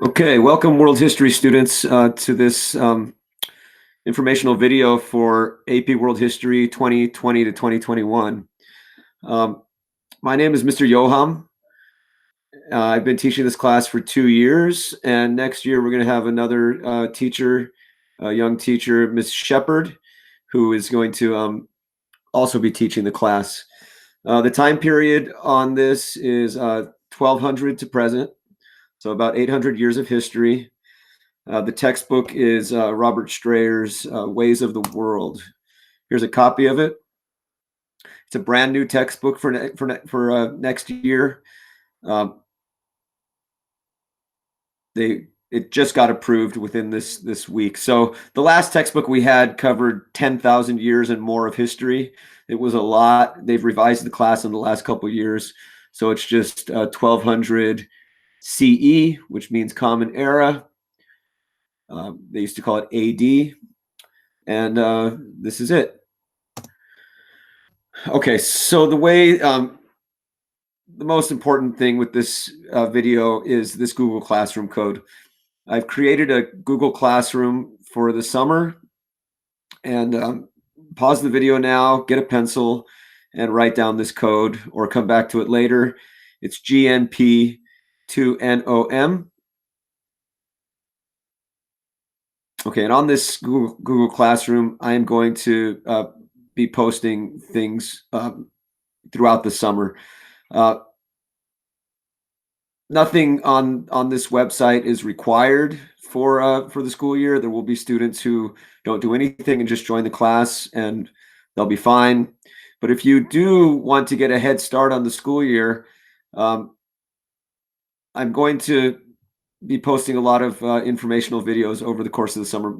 Okay, welcome world history students to this informational video for AP World History 2020 to 2021. Um, my name is Mr. Yoham. I've been teaching this class for 2 years, and next year we're going to have another teacher, a young teacher, Miss Shepard, who is going to also be teaching the class. The time period on this is 1200 to present, so about 800 years of history. The textbook is Robert Strayer's Ways of the World. Here's a copy of it. It's a brand new textbook for next year. It just got approved within this week. So the last textbook we had covered 10,000 years and more of history. It was a lot. They've revised the class in the last couple of years, so it's just 1200 CE, which means Common Era. They used to call it AD, and this is it. Okay, so the most important thing with this video is this Google Classroom code. I've created a Google Classroom for the summer, and pause the video now, get a pencil, and write down this code or come back to it later. It's GNP2NOM. Okay, and on this Google Classroom, I am going to be posting things throughout the summer. Nothing on this website is required for the school year. There will be students who don't do anything and just join the class, and they'll be fine. But if you do want to get a head start on the school year, I'm going to be posting a lot of informational videos over the course of the summer.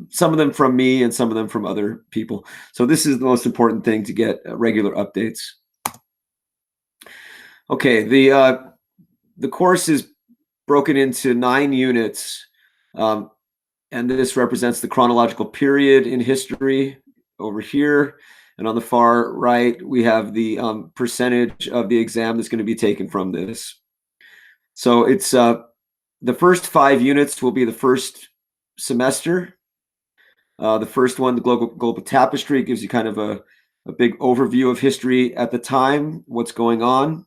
Some of them from me and some of them from other people. So this is the most important thing, to get regular updates. Okay, the course is broken into 9 units, and this represents the chronological period in history over here. And on the far right, we have the percentage of the exam that's going to be taken from this. So it's the first 5 units will be the first semester. The first one, the global tapestry, gives you kind of a big overview of history at the time, what's going on.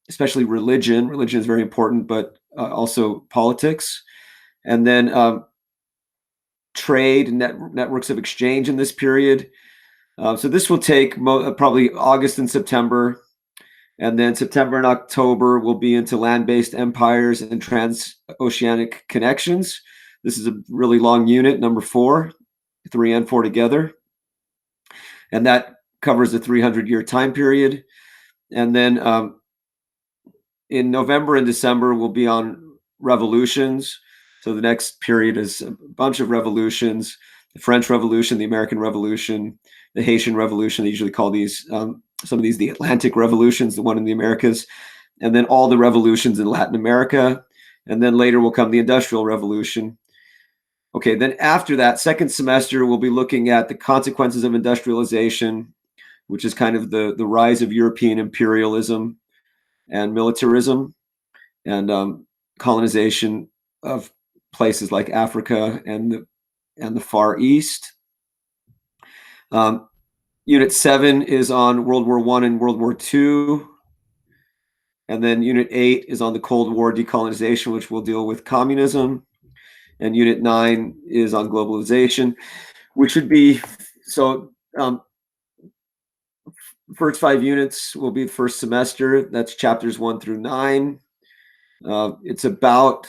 Especially religion. Religion is very important, but also politics. And then trade and networks of exchange in this period. So this will take probably August and September. And then September and October will be into land-based empires and transoceanic connections. This is a really long unit, number 4, 3 and 4 together. And that covers a 300-year time period. And then in November and December, we'll be on revolutions. So the next period is a bunch of revolutions: the French Revolution, the American Revolution, the Haitian Revolution. They usually call these, some of these, the Atlantic revolutions, the one in the Americas, and then all the revolutions in Latin America. And then later will come the Industrial Revolution. Okay, then after that, second semester, we'll be looking at the consequences of industrialization, which is kind of the rise of European imperialism and militarism, and colonization of places like Africa and the Far East. Unit 7 is on World War I and World War II. And then Unit 8 is on the Cold War decolonization, which will deal with communism. And Unit 9 is on globalization, which would be, so first 5 units will be the first semester. That's chapters 1 through 9. It's about,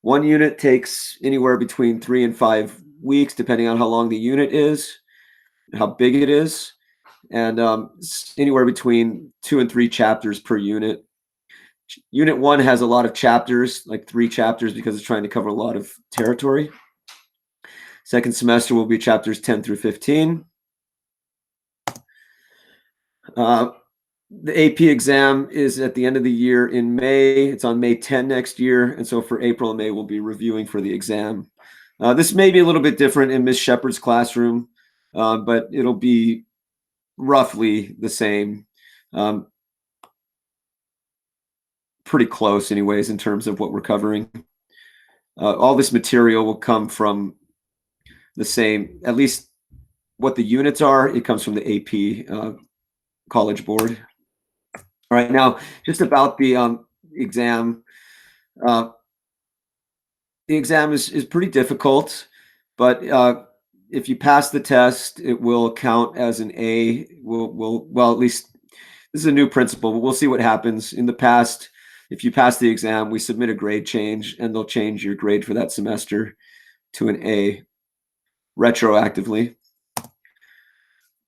one unit takes anywhere between 3 and 5 weeks, depending on how long the unit is, how big it is, and anywhere between 2 and 3 chapters per unit. Unit 1 has a lot of chapters, like 3 chapters, because it's trying to cover a lot of territory. Second semester will be chapters 10 through 15. The AP exam is at the end of the year in May. It's on May 10 next year. And so for April and May, we'll be reviewing for the exam. This may be a little bit different in Miss Shepard's classroom, but it'll be roughly the same. pretty close anyways in terms of what we're covering. All this material will come from the same, at least what the units are, it comes from the AP College Board. All right, now just about the exam. The exam is pretty difficult, but if you pass the test, it will count as an A. Well, at least this is a new principle, but we'll see what happens. In the past, if you pass the exam, we submit a grade change, and they'll change your grade for that semester to an A retroactively.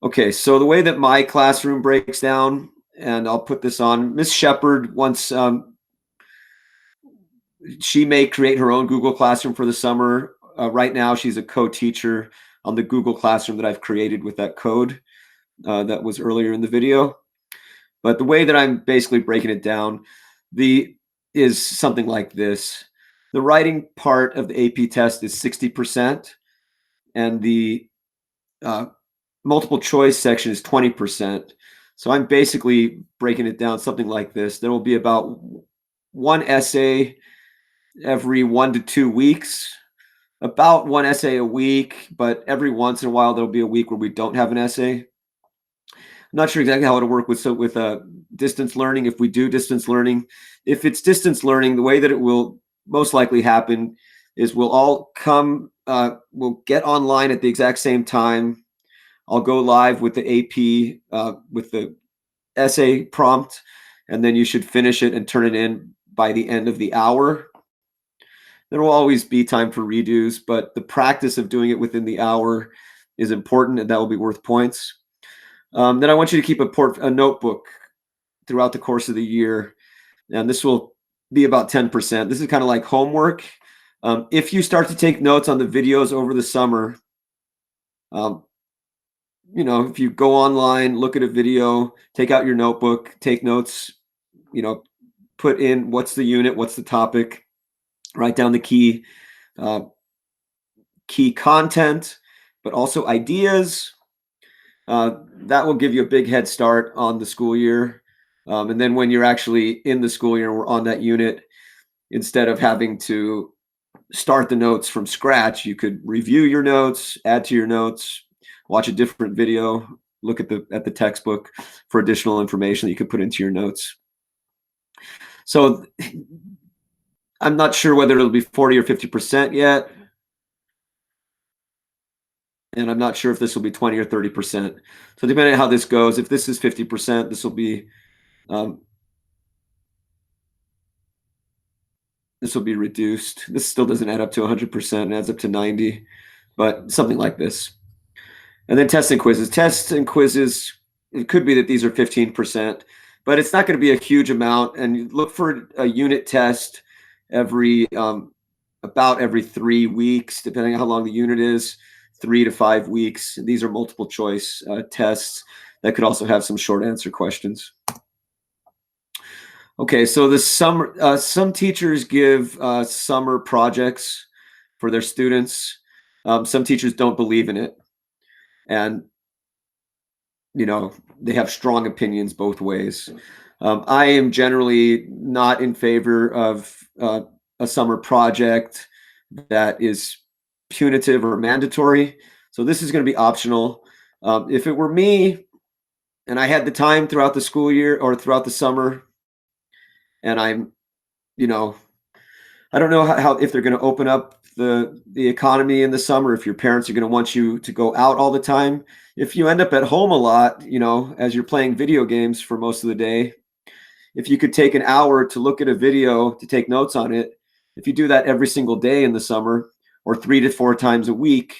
Okay, so the way that my classroom breaks down, and I'll put this on, Miss Shepard once she may create her own Google Classroom for the summer. Right now, she's a co-teacher on the Google Classroom that I've created with that code that was earlier in the video. But the way that I'm basically breaking it down is something like this. The writing part of the AP test is 60%, and the multiple choice section is 20%. So I'm basically breaking it down something like this. There will be about one essay every 1 to 2 weeks, about one essay a week, but every once in a while there'll be a week where we don't have an essay. I'm not sure exactly how it'll work with distance learning. If we do distance learning, if it's distance learning, the way that it will most likely happen is we'll all come, we'll get online at the exact same time. I'll go live with the AP, with the essay prompt, and then you should finish it and turn it in by the end of the hour. There will always be time for redos, but the practice of doing it within the hour is important, and that will be worth points. Then I want you to keep a notebook throughout the course of the year, and this will be about 10%. This is kind of like homework. If you start to take notes on the videos over the summer, if you go online, look at a video, take out your notebook, take notes, put in what's the unit, what's the topic, write down the key content, but also ideas. That will give you a big head start on the school year. And then when you're actually in the school year, we're on that unit, instead of having to start the notes from scratch, you could review your notes, add to your notes, watch a different video, look at the textbook for additional information that you could put into your notes. So I'm not sure whether it'll be 40 or 50% yet. And I'm not sure if this will be 20 or 30%. So depending on how this goes, if this is 50%, this will be reduced. This still doesn't add up to 100%, it adds up to 90, but something like this. And then tests and quizzes. Tests and quizzes, it could be that these are 15%, but it's not going to be a huge amount. And you look for a unit test about every 3 weeks, depending on how long the unit is, 3 to 5 weeks. These are multiple choice tests that could also have some short answer questions. Okay, so the summer, some teachers give summer projects for their students. Some teachers don't believe in it, and they have strong opinions both ways. I am generally not in favor of a summer project that is punitive or mandatory. So this is going to be optional. If it were me and I had the time throughout the school year or throughout the summer, and I'm, I don't know how if they're going to open up the economy in the summer, if your parents are going to want you to go out all the time. If you end up at home a lot, as you're playing video games for most of the day, if you could take an hour to look at a video to take notes on it, if you do that every single day in the summer or 3 to 4 times a week,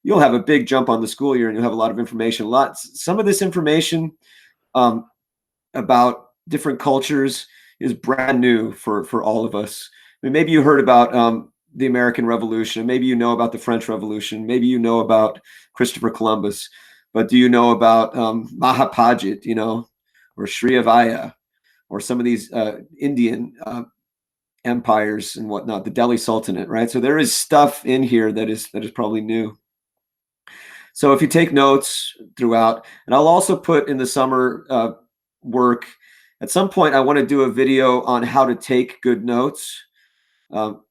you'll have a big jump on the school year, and you'll have a lot of information. Some of this information about different cultures is brand new for all of us. I mean, maybe you heard about the American Revolution. Maybe you know about the French Revolution. Maybe you know about Christopher Columbus. But do you know about Mahapajit, or Srivijaya, or some of these Indian empires and whatnot, the Delhi Sultanate, right? So there is stuff in here that is probably new. So if you take notes throughout, and I'll also put in the summer work At some point, I want to do a video on how to take good notes. Um,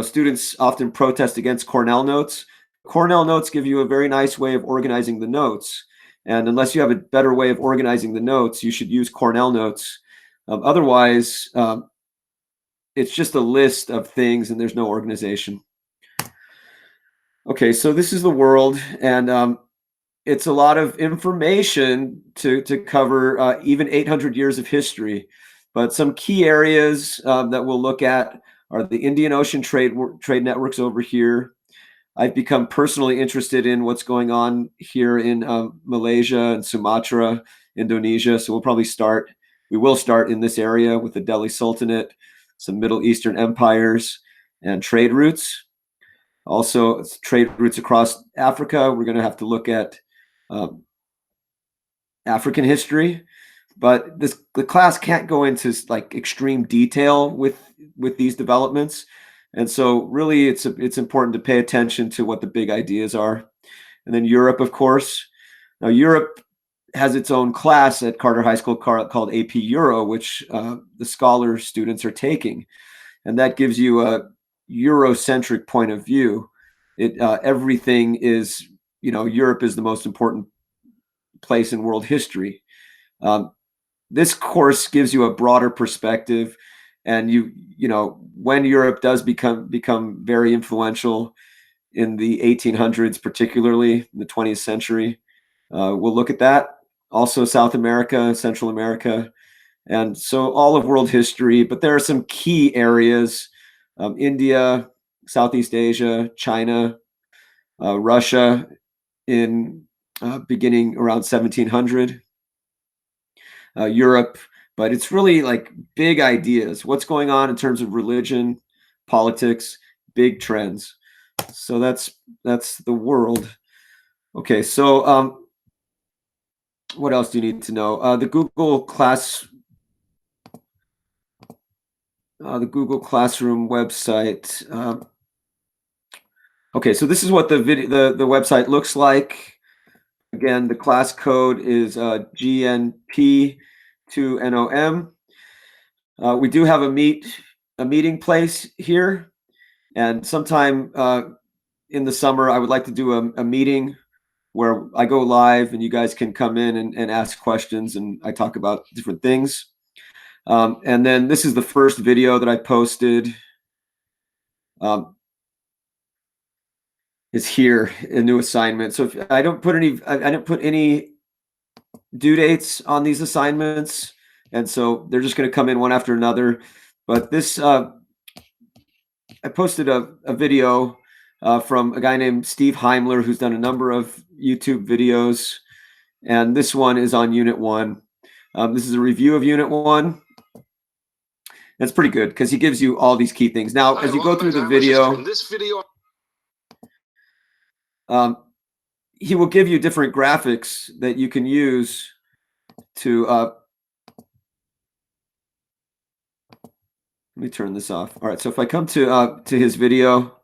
students often protest against Cornell notes. Cornell notes give you a very nice way of organizing the notes. And unless you have a better way of organizing the notes, you should use Cornell notes. Otherwise, it's just a list of things and there's no organization. Okay, so this is the world, and it's a lot of information to cover even 800 years of history. But some key areas that we'll look at are the Indian Ocean trade networks over here. I've become personally interested in what's going on here in Malaysia and Sumatra, Indonesia. So we will start in this area with the Delhi Sultanate, some Middle Eastern empires, and trade routes. Also, trade routes across Africa. We're going to have to look at African history, but the class can't go into like extreme detail with these developments, and so really it's important to pay attention to what the big ideas are. And then Europe, of course. Now Europe has its own class at Carter High School called AP Euro, which the scholar students are taking, and that gives you a Eurocentric point of view. Everything is, Europe is the most important place in world history. This course gives you a broader perspective, and when Europe does become very influential in the 1800s, particularly in the 20th century, we'll look at that. Also South America, Central America, and so all of world history. But there are some key areas: India, Southeast Asia, China, Russia in beginning around 1700, Europe. But it's really like big ideas. What's going on in terms of religion, politics, big trends. So that's the world. Okay, so what else do you need to know? The Google Classroom website. Okay, so this is what the website looks like. Again, the class code is GNP2NOM. We do have a meeting place here, and sometime in the summer, I would like to do a meeting where I go live and you guys can come in and ask questions, and I talk about different things. And then this is the first video that I posted. Is here a new assignment. So if I didn't put any due dates on these assignments, and so they're just going to come in one after another. But this, I posted a video from a guy named Steve Heimler, who's done a number of YouTube videos, and this one is on Unit 1. This is a review of Unit 1. That's pretty good because he gives you all these key things. Now, as you go through the video, he will give you different graphics that you can use to let me turn this off. All right, so if I come to his video, all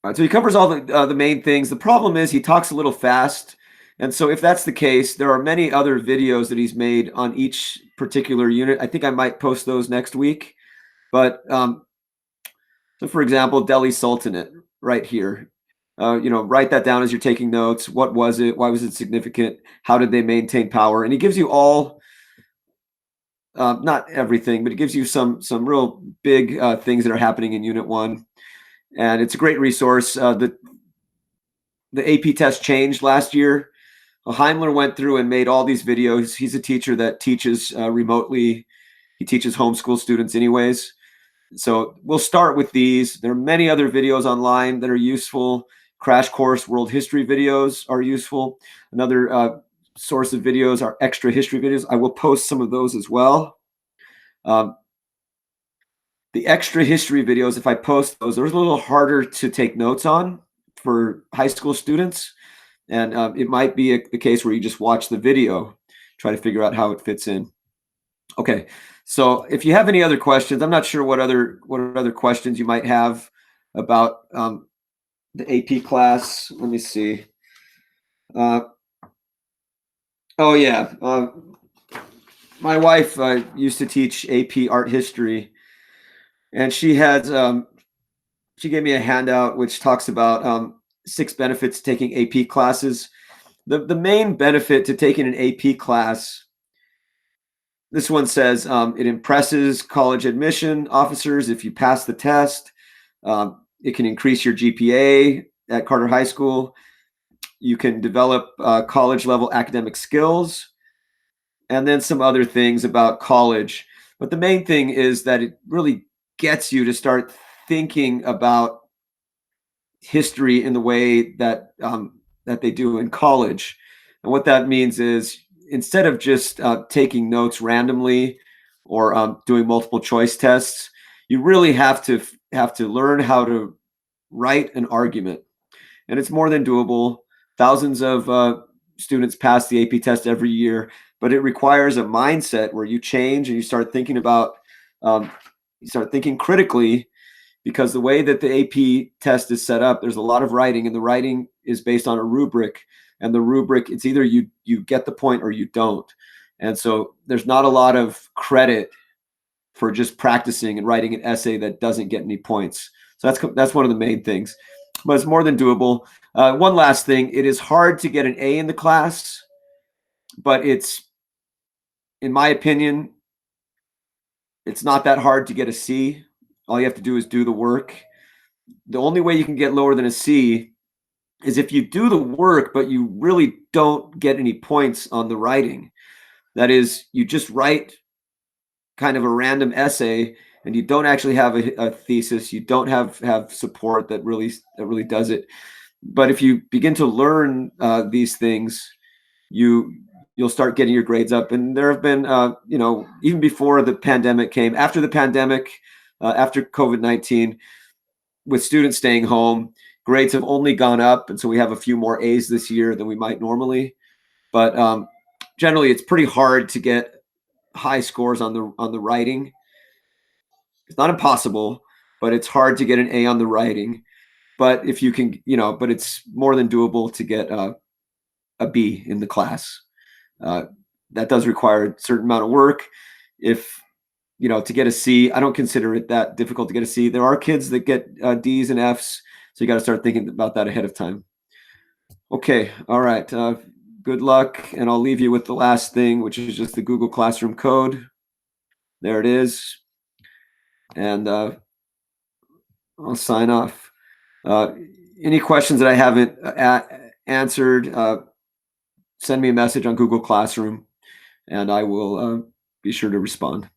right, so he covers all the main things. The problem is he talks a little fast, and so if that's the case, there are many other videos that he's made on each particular unit. I think I might post those next week. But so for example, Delhi Sultanate right here. Write that down as you're taking notes. What was it? Why was it significant? How did they maintain power? And he gives you all, not everything, but it gives you some real big things that are happening in Unit 1. And it's a great resource. The AP test changed last year. Heimler went through and made all these videos. He's a teacher that teaches remotely. He teaches homeschool students anyways. So we'll start with these. There are many other videos online that are useful. Crash course world history videos are useful. Another source of videos are extra history videos. I will post some of those as well. The extra history videos, if I post those, they're a little harder to take notes on for high school students. And it might be the case where you just watch the video, try to figure out how it fits in. Okay, so if you have any other questions, I'm not sure what other questions you might have about the AP class. Let me see. Uh, oh yeah, my wife used to teach AP art history, and she gave me a handout which talks about 6 benefits to taking AP classes. The main benefit to taking an AP class, this one says it impresses college admission officers if you pass the test. It can increase your GPA at Carter High School. You can develop college level academic skills, and then some other things about college. But the main thing is that it really gets you to start thinking about history in the way that they do in college. And what that means is instead of just taking notes randomly or doing multiple choice tests, you really have to learn how to write an argument, and it's more than doable. Thousands of students pass the AP test every year, but it requires a mindset where you change and um, you start thinking critically, because the way that the AP test is set up, there's a lot of writing, and the writing is based on a rubric. And the rubric, it's either you get the point or you don't. And so there's not a lot of credit for just practicing and writing an essay that doesn't get any points. So that's one of the main things, but it's more than doable. One last thing: it is hard to get an A in the class, but in my opinion, it's not that hard to get a C. All you have to do is do the work. The only way you can get lower than a C is if you do the work, but you really don't get any points on the writing. That is, you just write kind of a random essay and you don't actually have a thesis. You don't have support that really does it. But if you begin to learn these things, you'll start getting your grades up. And there have been, even before the pandemic came, after the pandemic, after COVID-19, with students staying home, grades have only gone up, and so we have a few more A's this year than we might normally. But generally, it's pretty hard to get high scores on the writing. It's not impossible, but it's hard to get an A on the writing. But if you can, but it's more than doable to get a B in the class. Uh, that does require a certain amount of work. If to get a C, I don't consider it that difficult to get a C. There are kids that get D's and F's, so you got to start thinking about that ahead of time. Okay, all right. Good luck, and I'll leave you with the last thing, which is just the Google Classroom code. There it is, and I'll sign off. Any questions that I haven't answered, send me a message on Google Classroom, and I will be sure to respond.